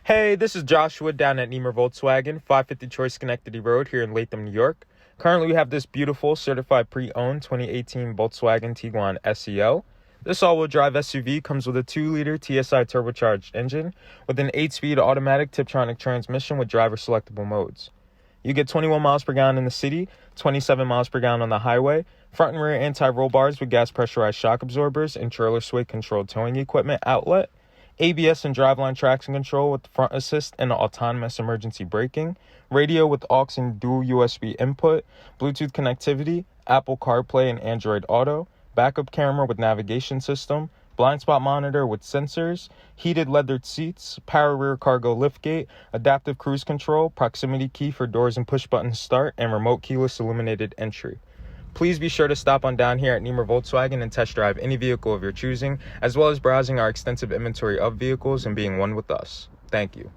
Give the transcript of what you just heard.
Hey, this is Joshua down at Nemer Volkswagen, 550 Choice Schenectady Road here in Latham, New York. Currently, we have this beautiful certified pre-owned 2018 Volkswagen Tiguan SEL. This all-wheel drive SUV comes with a 2-liter TSI turbocharged engine with an 8-speed automatic Tiptronic transmission with driver-selectable modes. You get 21 miles per gallon in the city, 27 miles per gallon on the highway, front and rear anti-roll bars with gas pressurized shock absorbers and trailer sway controlled towing equipment outlet, ABS and driveline traction control with front assist and autonomous emergency braking, radio with aux and dual USB input, Bluetooth connectivity, Apple CarPlay and Android Auto, backup camera with navigation system, blind spot monitor with sensors, heated leathered seats, power rear cargo liftgate, adaptive cruise control, proximity key for doors and push button start, and remote keyless illuminated entry. Please be sure to stop on down here at Nemer Volkswagen and test drive any vehicle of your choosing, as well as browsing our extensive inventory of vehicles and being one with us. Thank you.